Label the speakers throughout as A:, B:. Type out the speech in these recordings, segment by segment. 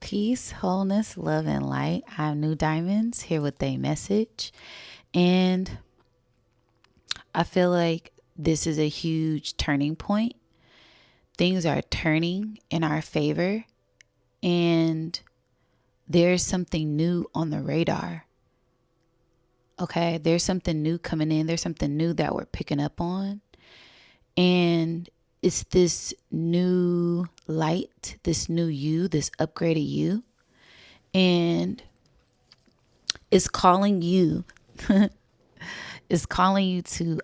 A: Peace, wholeness, love, and light. I'm New Diamonds here with a message. And I feel like this is a huge turning point. Things are turning in our favor, and there's something new on the radar. Okay, there's something new coming in. There's something new that we're picking up on. And it's this new light, this new you, this upgraded you. And it's calling you is calling you to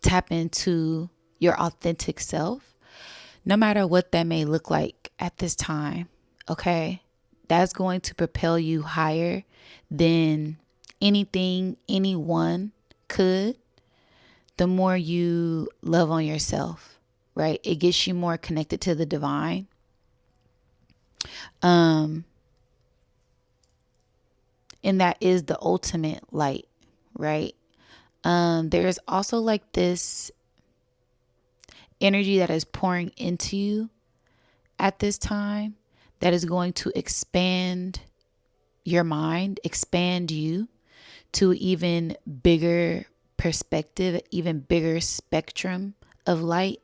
A: tap into your authentic self, no matter what that may look like at this time. Okay, that's going to propel you higher than anything anyone could. The more you love on yourself, right? It gets you more connected to the divine. And that is the ultimate light, right? There's also like this energy that is pouring into you at this time that is going to expand your mind, expand you to even bigger perspective, even bigger spectrum of light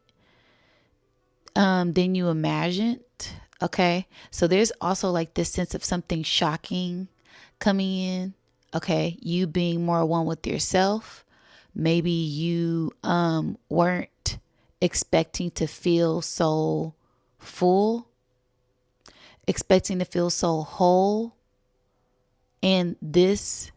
A: than you imagined. Okay. So there's also like this sense of something shocking coming in. Okay. You being more one with yourself. Maybe you weren't expecting to feel so full, expecting to feel so whole. And this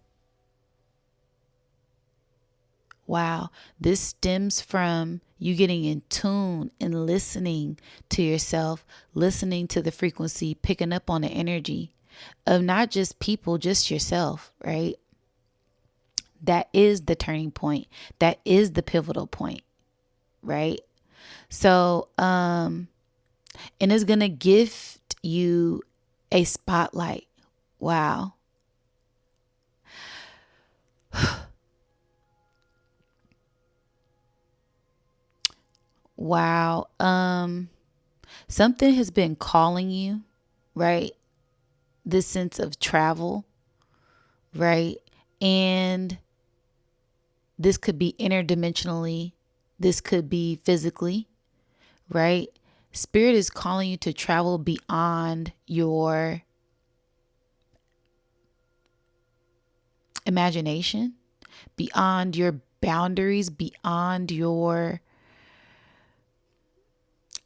A: stems from you getting in tune and listening to yourself, listening to the frequency, picking up on the energy of not just people, just yourself, right? That is the turning point. That is the pivotal point, right? So, and it's going to gift you a spotlight. Wow. Wow. Something has been calling you, right? This sense of travel, right? And this could be interdimensionally. This could be physically, right? Spirit is calling you to travel beyond your imagination, beyond your boundaries, beyond your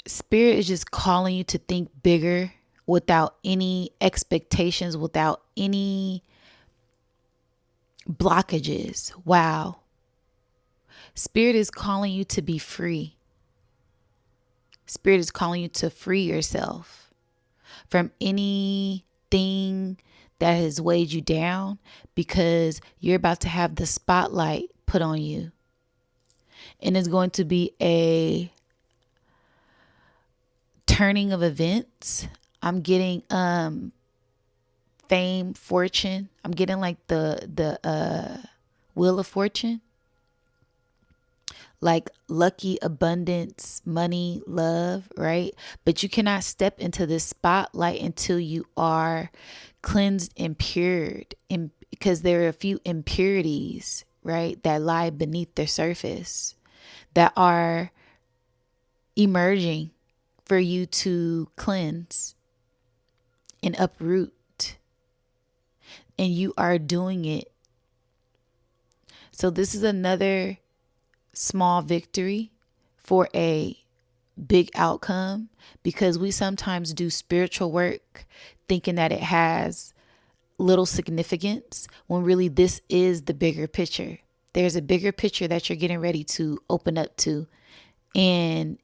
A: spirit is just calling you to think bigger without any expectations, without any blockages. Wow. Spirit is calling you to be free. Spirit is calling you to free yourself from anything that has weighed you down, because you're about to have the spotlight put on you. And it's going to be a turning of events. I'm getting fame, fortune. I'm getting like the wheel of fortune. Like lucky, abundance, money, love, right? But you cannot step into this spotlight until you are cleansed and pured, because there are a few impurities, right, that lie beneath the surface that are emerging for you to cleanse and uproot. And you are doing it. So this is another small victory for a big outcome, because we sometimes do spiritual work thinking that it has little significance, when really this is the bigger picture. There's a bigger picture that you're getting ready to open up to, and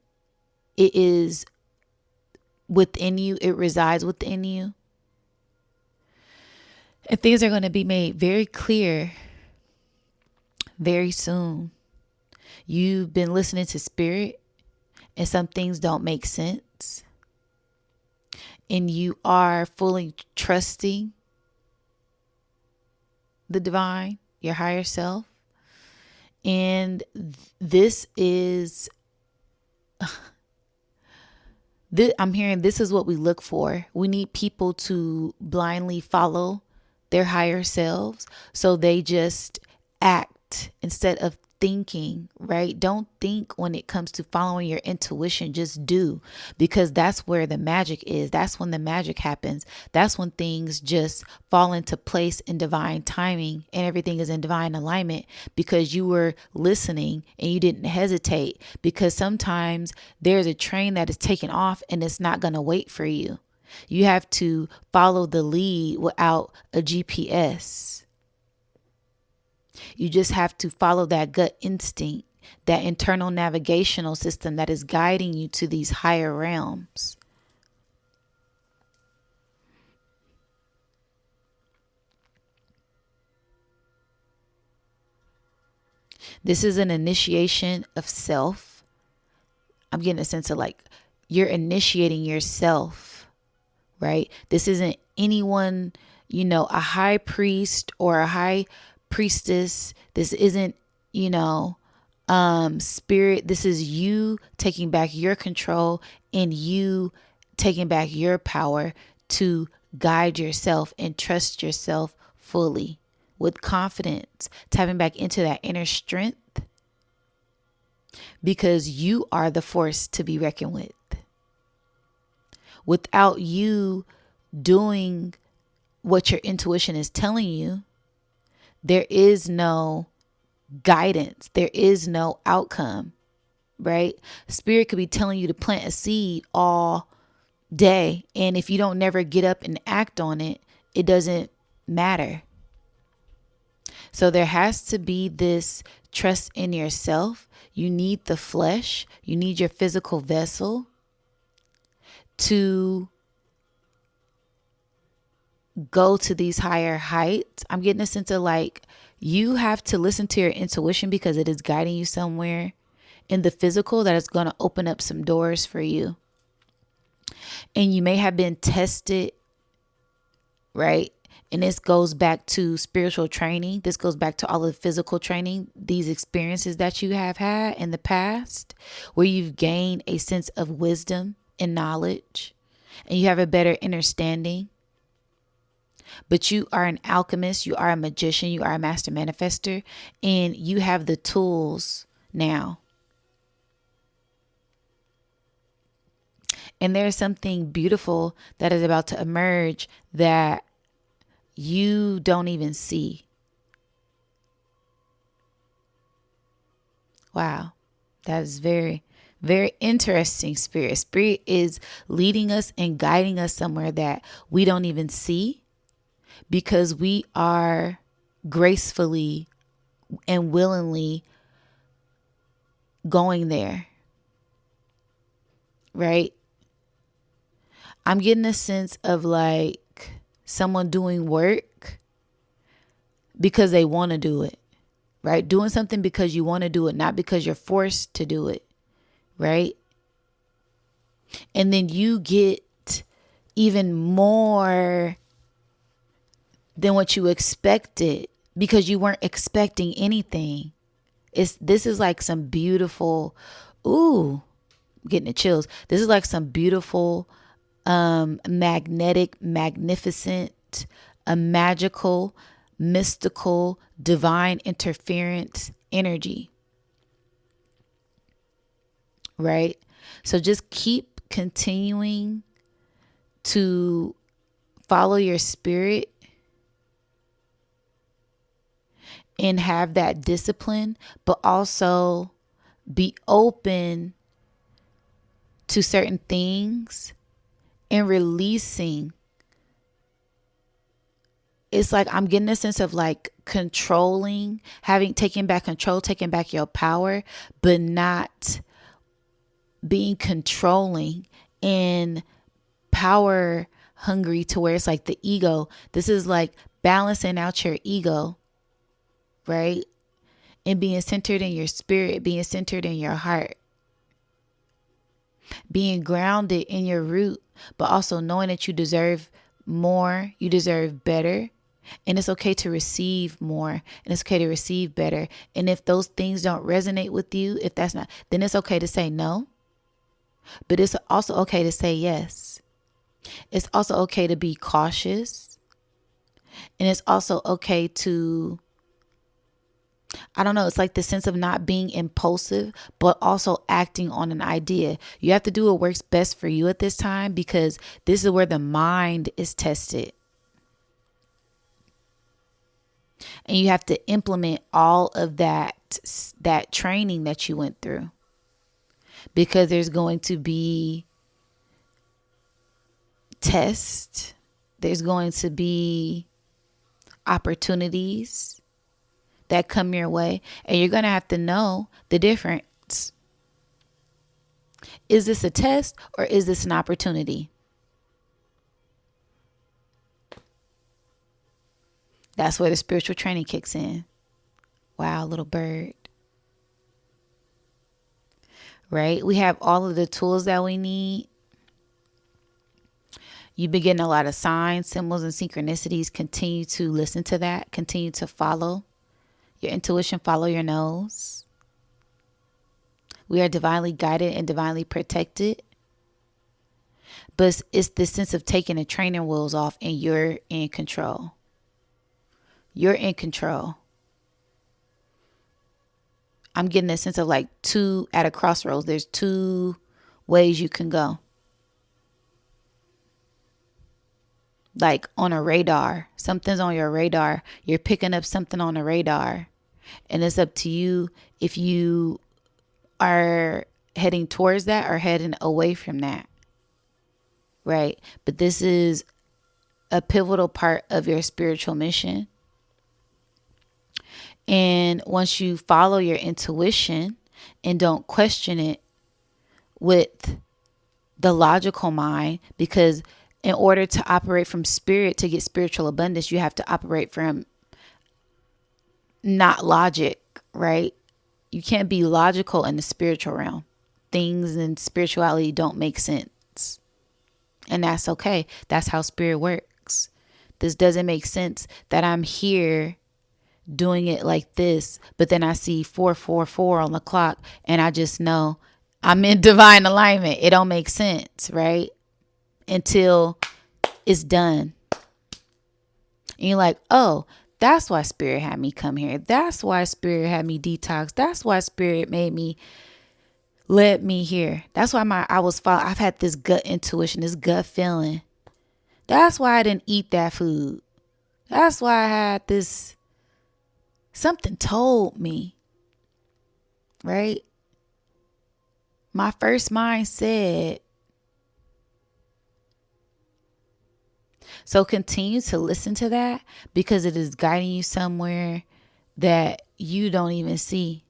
A: it is within you. It resides within you. And things are going to be made very clear very soon. You've been listening to spirit, and some things don't make sense. And you are fully trusting the divine, your higher self. And this is I'm hearing this is what we look for. We need people to blindly follow their higher selves. So they just act instead of thinking, right? Don't think when it comes to following your intuition, just do, because that's where the magic is. That's when the magic happens. That's when things just fall into place in divine timing and everything is in divine alignment because you were listening and you didn't hesitate. Because sometimes there's a train that is taking off and it's not going to wait for you. You have to follow the lead without a GPS. You just have to follow that gut instinct, that internal navigational system that is guiding you to these higher realms. This is an initiation of self. I'm getting a sense of like you're initiating yourself, right? This isn't anyone, a high priest or a high priestess. This isn't, you know, spirit. This is you taking back your control and you taking back your power to guide yourself and trust yourself fully with confidence, tapping back into that inner strength because you are the force to be reckoned with. Without you doing what your intuition is telling you, there is no guidance. There is no outcome, right? Spirit could be telling you to plant a seed all day. And if you don't never get up and act on it, it doesn't matter. So there has to be this trust in yourself. You need the flesh. You need your physical vessel to go to these higher heights. I'm getting a sense of like you have to listen to your intuition because it is guiding you somewhere in the physical that is going to open up some doors for you. And you may have been tested, right? And this goes back to spiritual training. This goes back to all of the physical training, these experiences that you have had in the past where you've gained a sense of wisdom and knowledge and you have a better understanding. But you are an alchemist, you are a magician, you are a master manifester, and you have the tools now. And there's something beautiful that is about to emerge that you don't even see. Wow. That is very, very interesting, Spirit. Spirit is leading us and guiding us somewhere that we don't even see because we are gracefully and willingly going there, right? I'm getting a sense of like someone doing work because they want to do it, right? Doing something because you want to do it, not because you're forced to do it, right? And then you get even more than what you expected because you weren't expecting anything. This is like some beautiful, ooh, I'm getting the chills. This is like some beautiful, magnetic, magnificent, a magical, mystical, divine interference energy, right? So just keep continuing to follow your spirit and have that discipline, but also be open to certain things and releasing. It's like I'm getting a sense of like controlling, taking back control, taking back your power, but not being controlling and power hungry to where it's like the ego. This is like balancing out your ego, right? And being centered in your spirit, being centered in your heart, being grounded in your root, but also knowing that you deserve more, you deserve better. And it's okay to receive more and it's okay to receive better. And if those things don't resonate with you, if that's not, then it's okay to say no. But it's also okay to say yes. It's also okay to be cautious. And it's also okay to, I don't know, it's like the sense of not being impulsive, but also acting on an idea. You have to do what works best for you at this time, because this is where the mind is tested. And you have to implement all of that training that you went through, because there's going to be tests, there's going to be opportunities that come your way, and you're going to have to know the difference. Is this a test or is this an opportunity? That's where the spiritual training kicks in. Wow, little bird. Right? We have all of the tools that we need. You've been getting a lot of signs, symbols, and synchronicities. Continue to listen to that. Continue to follow your intuition, follow your nose. We are divinely guided and divinely protected. But it's this sense of taking the training wheels off and you're in control. You're in control. I'm getting a sense of like two at a crossroads. There's two ways you can go. Like on a radar, something's on your radar. You're picking up something on the radar, and it's up to you if you are heading towards that or heading away from that. Right? But this is a pivotal part of your spiritual mission. And once you follow your intuition and don't question it with the logical mind, because in order to operate from spirit to get spiritual abundance, you have to operate from not logic, right? You can't be logical in the spiritual realm. Things in spirituality don't make sense. And that's okay. That's how spirit works. This doesn't make sense that I'm here doing it like this, but then I see 444 on the clock and I just know I'm in divine alignment. It don't make sense, right? Until it's done. And you're like, oh, that's why spirit had me come here. That's why spirit had me detox. That's why spirit made me, led me here. That's why I've had this gut intuition, this gut feeling. That's why I didn't eat that food. That's why I had this, something told me, right? My first mind said. So continue to listen to that, because it is guiding you somewhere that you don't even see.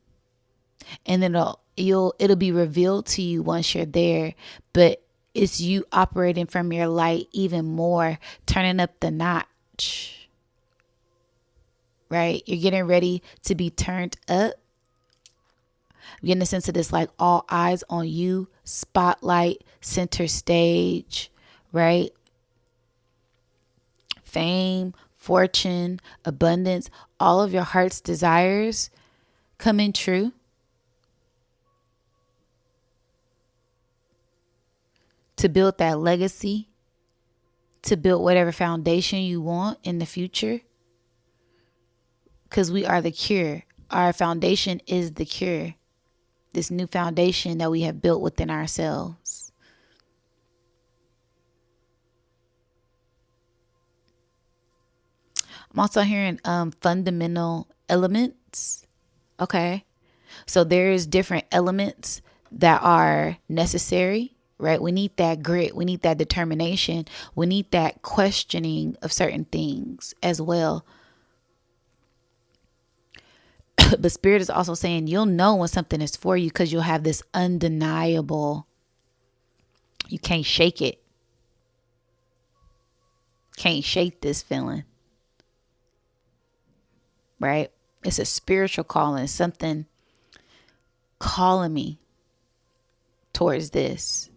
A: And then it'll be revealed to you once you're there, but it's you operating from your light even more, turning up the notch. Right? You're getting ready to be turned up. I'm getting a sense of this, like all eyes on you, spotlight, center stage, right? Fame, fortune, abundance, all of your heart's desires coming true. To build that legacy, to build whatever foundation you want in the future. Because we are the cure. Our foundation is the cure. This new foundation that we have built within ourselves. I'm also hearing fundamental elements. Okay. So there's different elements that are necessary, right? We need that grit. We need that determination. We need that questioning of certain things as well. But spirit is also saying you'll know when something is for you, because you'll have this undeniable, you can't shake it. Can't shake this feeling. Right? It's a spiritual calling, something calling me towards this.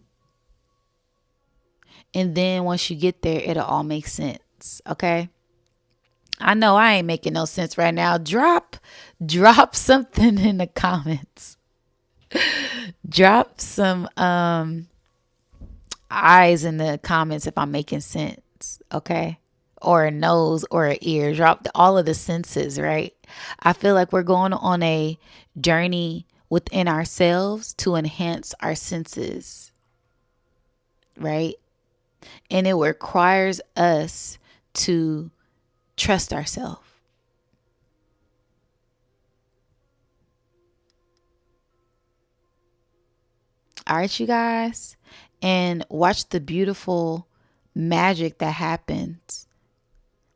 A: And then once you get there, it'll all make sense. Okay. I know I ain't making no sense right now. Drop something in the comments. Drop some eyes in the comments if I'm making sense, okay? Or a nose or an ear. Drop all of the senses, right? I feel like we're going on a journey within ourselves to enhance our senses, right? And it requires us to trust ourselves. All right, you guys. And watch the beautiful magic that happens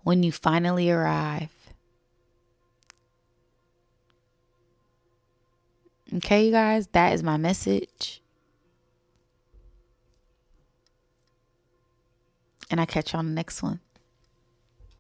A: when you finally arrive. Okay, you guys, that is my message. And I catch you on the next one.